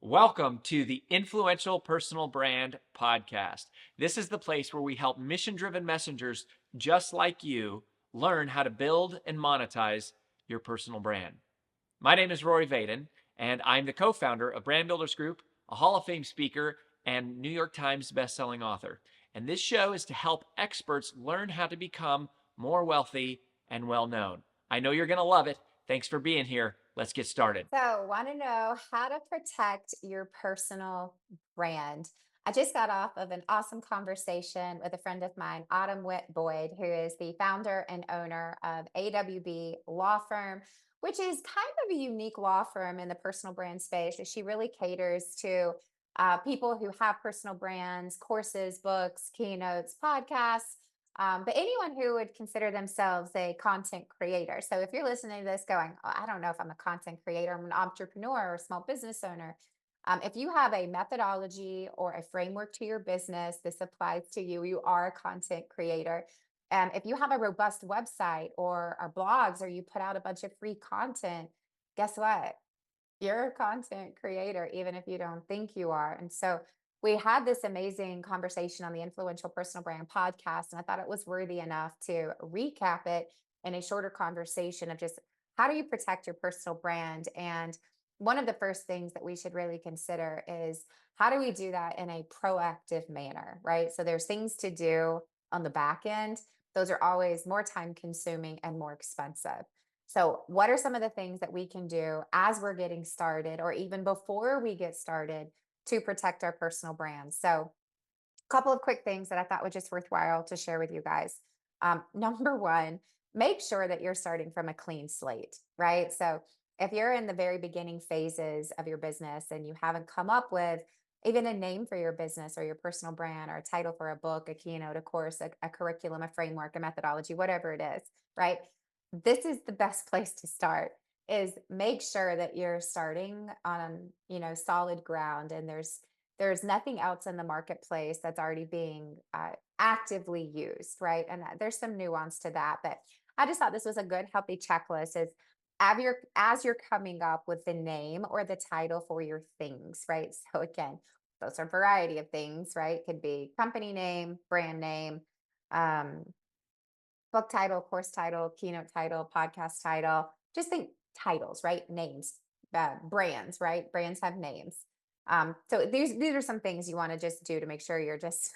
Welcome to the Influential Personal Brand Podcast. This is the place where we help mission driven messengers just like you learn how to build and monetize your personal brand. My name is Rory Vaden, and I'm the co founder of Brand Builders Group, a Hall of Fame speaker, and New York Times bestselling author. And this show is to help experts learn how to become more wealthy and well known. I know you're going to love it. Thanks for being here. Let's get started. So, want to know how to protect your personal brand. I just got off of an awesome conversation with a friend of mine, Autumn Witt Boyd, who is the founder and owner of AWB Law Firm, which is kind of a unique law firm in the personal brand space. She really caters to people who have personal brands, courses, books, keynotes, podcasts, but anyone who would consider themselves a content creator. So if you're listening to this going, "Oh, I don't know if I'm a content creator, I'm an entrepreneur or a small business owner." If you have a methodology or a framework to your business, this applies to you. You are a content creator. If you have a robust website or blogs, or you put out a bunch of free content, guess what? You're a content creator, even if you don't think you are. And so we had this amazing conversation on the Influential Personal Brand podcast, and I thought it was worthy enough to recap it in a shorter conversation of just how do you protect your personal brand. And one of the first things that we should really consider is how do we do that in a proactive manner, right? So there's things to do on the back end. Those are always more time consuming and more expensive. So, what are some of the things that we can do as we're getting started or even before we get started to protect our personal brands? So, a couple of quick things that I thought were just worthwhile to share with you guys. Number one, make sure that you're starting from a clean slate, right? So, if you're in the very beginning phases of your business and you haven't come up with even a name for your business or your personal brand or a title for a book, a keynote, a course, a curriculum, a framework, a methodology, whatever it is, right? This is the best place to start is make sure that you're starting on, solid ground and there's nothing else in the marketplace that's already being actively used, right? And there's some nuance to that, but I just thought this was a good, healthy checklist. Is as you're coming up with the name or the title for your things, right? So again, those are a variety of things, right? Could be company name, brand name, um, book title, course title, keynote title, podcast title. Just think titles, right? Names, brands, right? Brands have names. So these are some things you want to just do to make sure you're just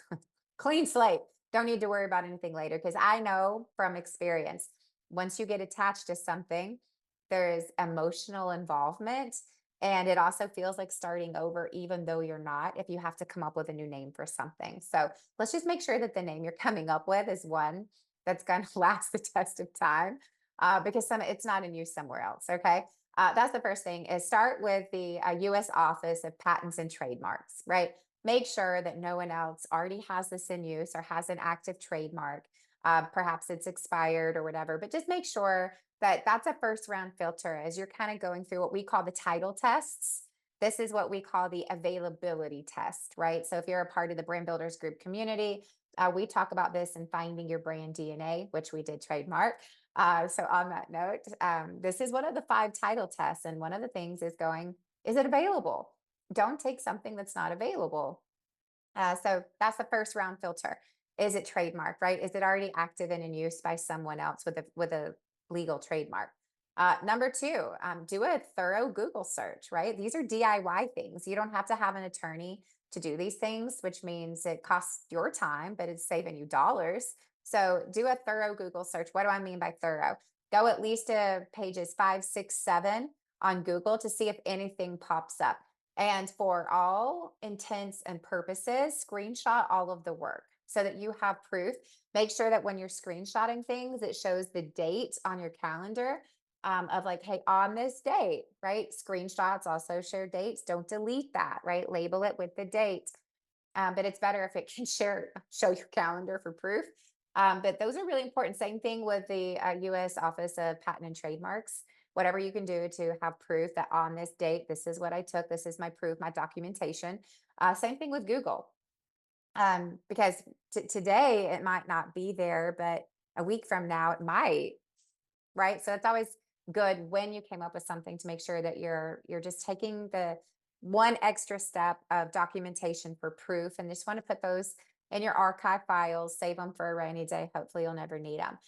clean slate. Don't need to worry about anything later. Because I know from experience, once you get attached to something, there is emotional involvement. And it also feels like starting over, even though you're not, if you have to come up with a new name for something. So let's just make sure that the name you're coming up with is one that's going to last the test of time, because it's not in use somewhere else. Okay. That's the first thing is start with the US Office of Patents and Trademarks, right? Make sure that no one else already has this in use or has an active trademark. Perhaps it's expired or whatever, but just make sure that that's a first round filter as you're kind of going through what we call the title tests. This is what we call the availability test, right? So if you're a part of the Brand Builders Group community, we talk about this in finding your brand DNA, which we did trademark. So on that note, this is one of the five title tests. And one of the things is going, is it available? Don't take something that's not available. So that's the first round filter. Is it trademarked, right? Is it already active and in use by someone else with a legal trademark? Number two, do a thorough Google search, right? These are DIY things. You don't have to have an attorney to do these things, which means it costs your time, but it's saving you dollars. So do a thorough Google search. What do I mean by thorough? Go at least to pages 5, 6, 7 on Google to see if anything pops up. And for all intents and purposes, screenshot all of the work so that you have proof. Make sure that when you're screenshotting things, it shows the date on your calendar, of like, hey, on this date, right? Screenshots also share dates. Don't delete that, right? Label it with the date. But it's better if it can show your calendar for proof. But those are really important. Same thing with the US Office of Patent and Trademarks. Whatever you can do to have proof that on this date, this is what I took, this is my proof, my documentation. Same thing with Google, because today it might not be there, but a week from now it might, right? So it's always good when you came up with something to make sure that you're just taking one extra step of documentation for proof, and just want to put those in your archive files, save them for a rainy day. Hopefully, you'll never need them.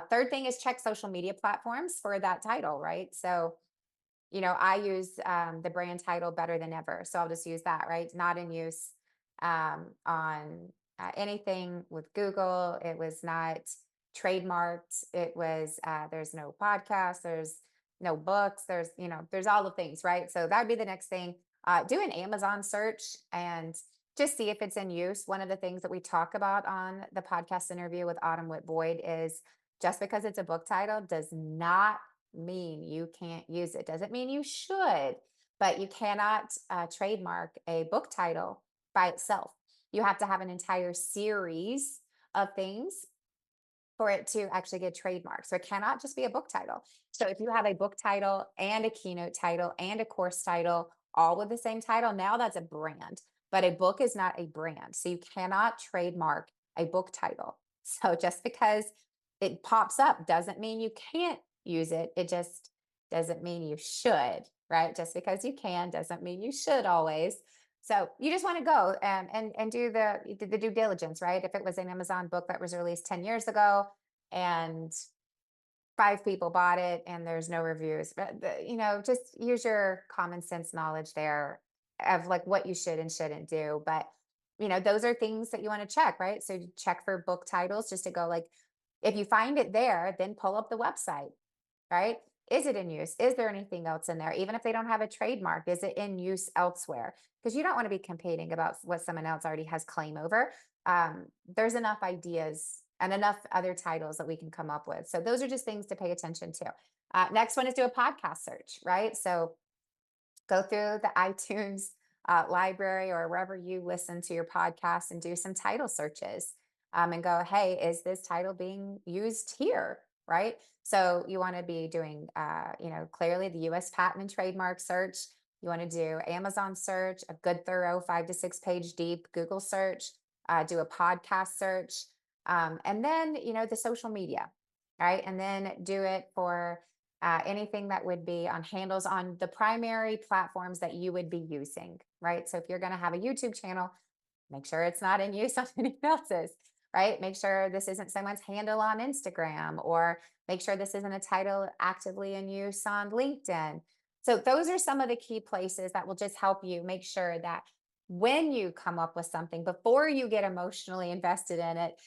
Third thing is check social media platforms for that title, right? So, I use the brand title better than ever. So I'll just use that, right? Not in use on anything with Google. It was not trademarked. It was, there's no podcast, there's no books, there's all the things, right? So that would be the next thing. Do an Amazon search and just see if it's in use. One of the things that we talk about on the podcast interview with Autumn Witt Boyd is just because it's a book title does not mean you can't use it. Doesn't mean you should, but you cannot trademark a book title by itself. You have to have an entire series of things for it to actually get trademarked. So it cannot just be a book title. So if you have a book title and a keynote title and a course title, all with the same title, now that's a brand. But a book is not a brand. So you cannot trademark a book title. So just because it pops up doesn't mean you can't use it. It just doesn't mean you should, right? Just because you can doesn't mean you should always. So you just want to go and do the due diligence, right? If it was an Amazon book that was released 10 years ago and five people bought it and there's no reviews, but just use your common sense knowledge there of like what you should and shouldn't do. But those are things that you want to check, right? So you check for book titles just to go like, if you find it there, then pull up the website, right? Is it in use? Is there anything else in there? Even if they don't have a trademark, is it in use elsewhere? Because you don't want to be competing about what someone else already has claim over. There's enough ideas and enough other titles that we can come up with. So those are just things to pay attention to. Next one is do a podcast search, right? So go through the iTunes library or wherever you listen to your podcast and do some title searches and go, hey, is this title being used here? Right. So you want to be doing, clearly the US patent and trademark search. You want to do Amazon search, a good, thorough 5 to 6 page deep Google search, do a podcast search, and then, the social media. Right. And then do it for anything that would be on handles on the primary platforms that you would be using, right? So if you're going to have a YouTube channel, make sure it's not in use on anyone else's, right? Make sure this isn't someone's handle on Instagram, or make sure this isn't a title actively in use on LinkedIn. So those are some of the key places that will just help you make sure that when you come up with something, before you get emotionally invested in it,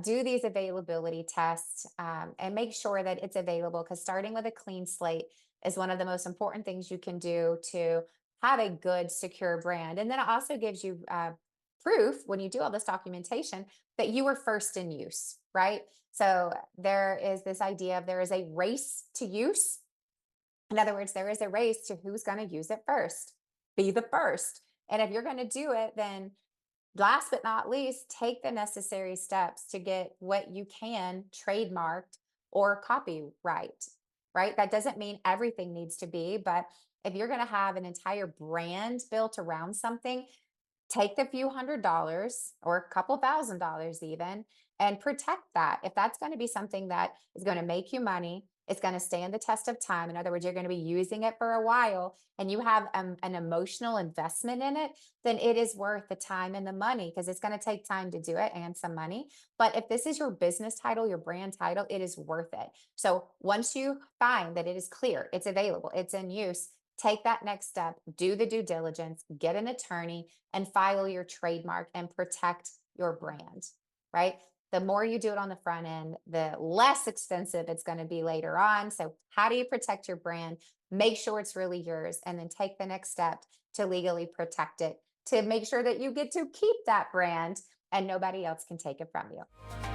do these availability tests and make sure that it's available, because starting with a clean slate is one of the most important things you can do to have a good, secure brand. And then it also gives you proof when you do all this documentation that you were first in use, right? So there is this idea of there is a race to use. In other words, there is a race to who's going to use it first. Be the first. And if you're going to do it, then last but not least, take the necessary steps to get what you can trademarked or copyright, right? That doesn't mean everything needs to be, but if you're going to have an entire brand built around something, take the few $100s or a couple $1,000s even and protect that. If that's going to be something that is going to make you money, it's going to stand the test of time. In other words, you're going to be using it for a while and you have an emotional investment in it, then it is worth the time and the money, because it's going to take time to do it and some money. But if this is your business title, your brand title, it is worth it. So once you find that it is clear, it's available, it's in use, take that next step, do the due diligence, get an attorney, and file your trademark and protect your brand, right? The more you do it on the front end, the less expensive it's going to be later on. So, how do you protect your brand? Make sure it's really yours, and then take the next step to legally protect it, to make sure that you get to keep that brand and nobody else can take it from you.